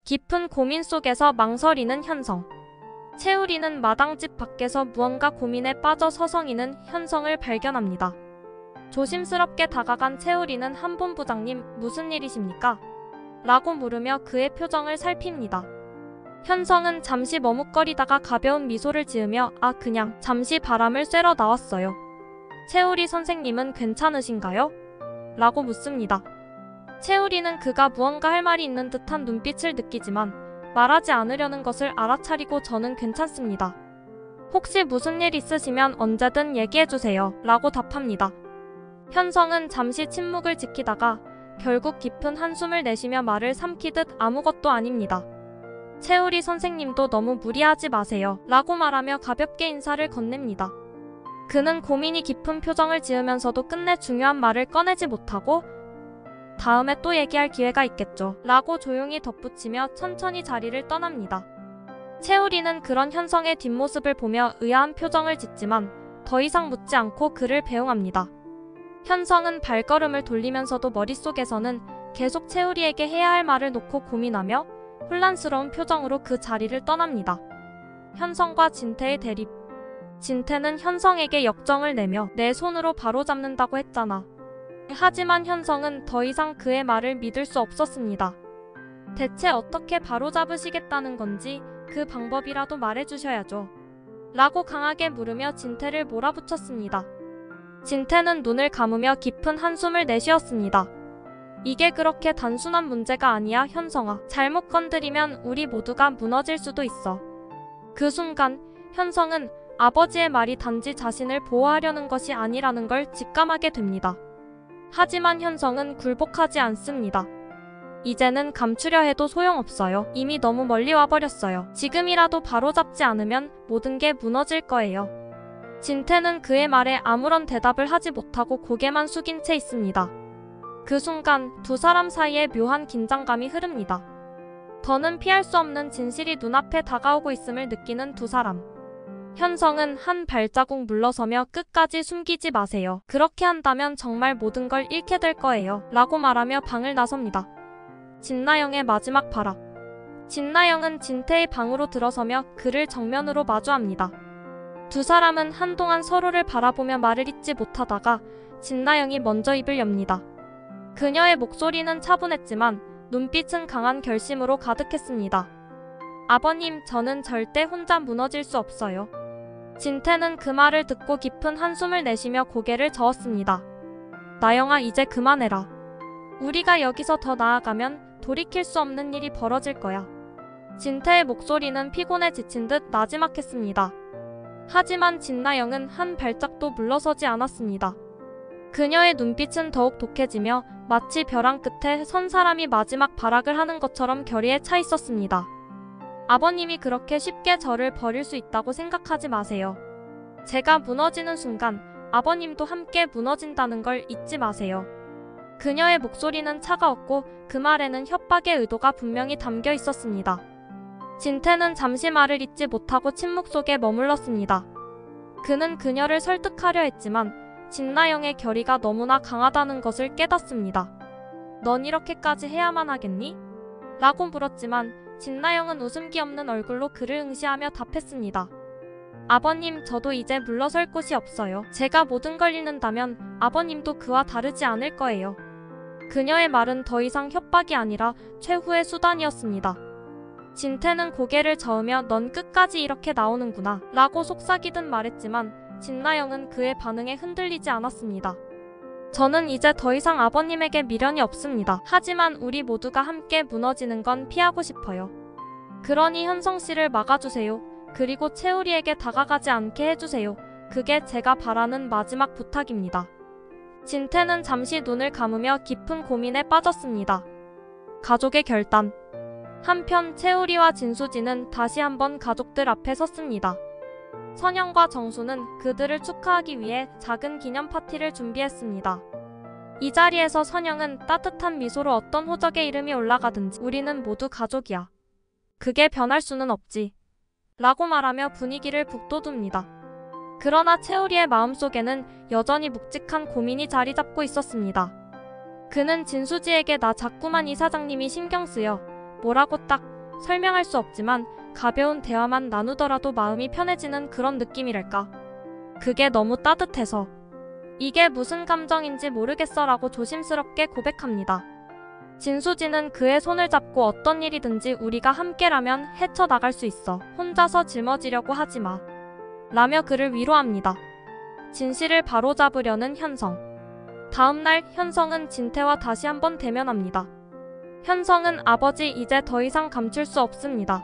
깊은 고민 속에서 망설이는 현성. 채우리는 마당집 밖에서 무언가 고민에 빠져 서성이는 현성을 발견합니다. 조심스럽게 다가간 채우리는 한 본부장님, 무슨 일이십니까? 라고 물으며 그의 표정을 살핍니다. 현성은 잠시 머뭇거리다가 가벼운 미소를 지으며 그냥 잠시 바람을 쐬러 나왔어요. 채우리 선생님은 괜찮으신가요? 라고 묻습니다. 채우리는 그가 무언가 할 말이 있는 듯한 눈빛을 느끼지만 말하지 않으려는 것을 알아차리고 저는 괜찮습니다. 혹시 무슨 일 있으시면 언제든 얘기해주세요. 라고 답합니다. 현성은 잠시 침묵을 지키다가 결국 깊은 한숨을 내쉬며 말을 삼키듯 아무것도 아닙니다. 채우리 선생님도 너무 무리하지 마세요. 라고 말하며 가볍게 인사를 건넵니다. 그는 고민이 깊은 표정을 지으면서도 끝내 중요한 말을 꺼내지 못하고 다음에 또 얘기할 기회가 있겠죠. 라고 조용히 덧붙이며 천천히 자리를 떠납니다. 채우리는 그런 현성의 뒷모습을 보며 의아한 표정을 짓지만 더 이상 묻지 않고 그를 배웅합니다. 현성은 발걸음을 돌리면서도 머릿속에서는 계속 채우리에게 해야 할 말을 놓고 고민하며 혼란스러운 표정으로 그 자리를 떠납니다. 현성과 진태의 대립. 진태는 현성에게 역정을 내며 내 손으로 바로잡는다고 했잖아. 하지만 현성은 더 이상 그의 말을 믿을 수 없었습니다. 대체 어떻게 바로잡으시겠다는 건지 그 방법이라도 말해주셔야죠. 라고 강하게 물으며 진태를 몰아붙였습니다. 진태는 눈을 감으며 깊은 한숨을 내쉬었습니다. 이게 그렇게 단순한 문제가 아니야, 현성아. 잘못 건드리면 우리 모두가 무너질 수도 있어. 그 순간 현성은 아버지의 말이 단지 자신을 보호하려는 것이 아니라는 걸 직감하게 됩니다. 하지만 현성은 굴복하지 않습니다. 이제는 감추려 해도 소용없어요. 이미 너무 멀리 와버렸어요. 지금이라도 바로잡지 않으면 모든 게 무너질 거예요. 진태는 그의 말에 아무런 대답을 하지 못하고 고개만 숙인 채 있습니다. 그 순간 두 사람 사이에 묘한 긴장감이 흐릅니다. 더는 피할 수 없는 진실이 눈앞에 다가오고 있음을 느끼는 두 사람. 현성은 한 발자국 물러서며 끝까지 숨기지 마세요. 그렇게 한다면 정말 모든 걸 잃게 될 거예요. 라고 말하며 방을 나섭니다. 진나영의 마지막 발악. 진나영은 진태의 방으로 들어서며 그를 정면으로 마주합니다. 두 사람은 한동안 서로를 바라보며 말을 잇지 못하다가 진나영이 먼저 입을 엽니다. 그녀의 목소리는 차분했지만 눈빛은 강한 결심으로 가득했습니다. 아버님, 저는 절대 혼자 무너질 수 없어요. 진태는 그 말을 듣고 깊은 한숨을 내쉬며 고개를 저었습니다. 나영아, 이제 그만해라. 우리가 여기서 더 나아가면 돌이킬 수 없는 일이 벌어질 거야. 진태의 목소리는 피곤에 지친 듯 나지막했습니다. 하지만 진나영은 한 발짝도 물러서지 않았습니다. 그녀의 눈빛은 더욱 독해지며 마치 벼랑 끝에 선 사람이 마지막 발악을 하는 것처럼 결의에 차 있었습니다. 아버님이 그렇게 쉽게 저를 버릴 수 있다고 생각하지 마세요. 제가 무너지는 순간 아버님도 함께 무너진다는 걸 잊지 마세요. 그녀의 목소리는 차가웠고 그 말에는 협박의 의도가 분명히 담겨 있었습니다. 진태는 잠시 말을 잇지 못하고 침묵 속에 머물렀습니다. 그는 그녀를 설득하려 했지만 진나영의 결의가 너무나 강하다는 것을 깨닫습니다. 넌 이렇게까지 해야만 하겠니? 라고 물었지만 진나영은 웃음기 없는 얼굴로 그를 응시하며 답했습니다. 아버님, 저도 이제 물러설 곳이 없어요. 제가 모든 걸 잃는다면 아버님도 그와 다르지 않을 거예요. 그녀의 말은 더 이상 협박이 아니라 최후의 수단이었습니다. 진태는 고개를 저으며 넌 끝까지 이렇게 나오는구나 라고 속삭이듯 말했지만 진나영은 그의 반응에 흔들리지 않았습니다. 저는 이제 더 이상 아버님에게 미련이 없습니다. 하지만 우리 모두가 함께 무너지는 건 피하고 싶어요. 그러니 현성씨를 막아주세요. 그리고 채우리에게 다가가지 않게 해주세요. 그게 제가 바라는 마지막 부탁입니다. 진태는 잠시 눈을 감으며 깊은 고민에 빠졌습니다. 가족의 결단. 한편 채우리와 진수지는 다시 한번 가족들 앞에 섰습니다. 선영과 정수는 그들을 축하하기 위해 작은 기념 파티를 준비했습니다. 이 자리에서 선영은 따뜻한 미소로 어떤 호적의 이름이 올라가든지 우리는 모두 가족이야. 그게 변할 수는 없지. 라고 말하며 분위기를 북돋웁니다. 그러나 채우리의 마음속에는 여전히 묵직한 고민이 자리 잡고 있었습니다. 그는 진수지에게 나 자꾸만 이사장님이 신경 쓰여. 뭐라고 딱 설명할 수 없지만 가벼운 대화만 나누더라도 마음이 편해지는 그런 느낌이랄까. 그게 너무 따뜻해서. 이게 무슨 감정인지 모르겠어 라고 조심스럽게 고백합니다. 진수지는 그의 손을 잡고 어떤 일이든지 우리가 함께라면 헤쳐나갈 수 있어. 혼자서 짊어지려고 하지 마. 라며 그를 위로합니다. 진실을 바로잡으려는 현성. 다음날 현성은 진태와 다시 한번 대면합니다. 현성은 아버지 이제 더 이상 감출 수 없습니다.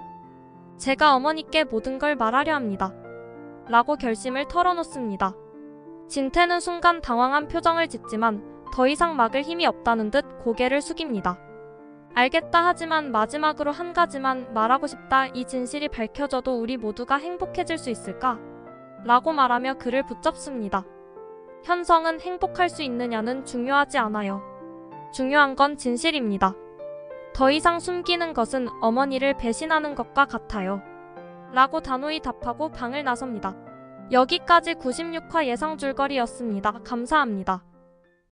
제가 어머니께 모든 걸 말하려 합니다. 라고 결심을 털어놓습니다. 진태는 순간 당황한 표정을 짓지만 더 이상 막을 힘이 없다는 듯 고개를 숙입니다. 알겠다 하지만 마지막으로 한 가지만 말하고 싶다. 이 진실이 밝혀져도 우리 모두가 행복해질 수 있을까? 라고 말하며 그를 붙잡습니다. 현성은 행복할 수 있느냐는 중요하지 않아요. 중요한 건 진실입니다. 더 이상 숨기는 것은 어머니를 배신하는 것과 같아요. 라고 단호히 답하고 방을 나섭니다. 여기까지 96화 예상 줄거리였습니다. 감사합니다.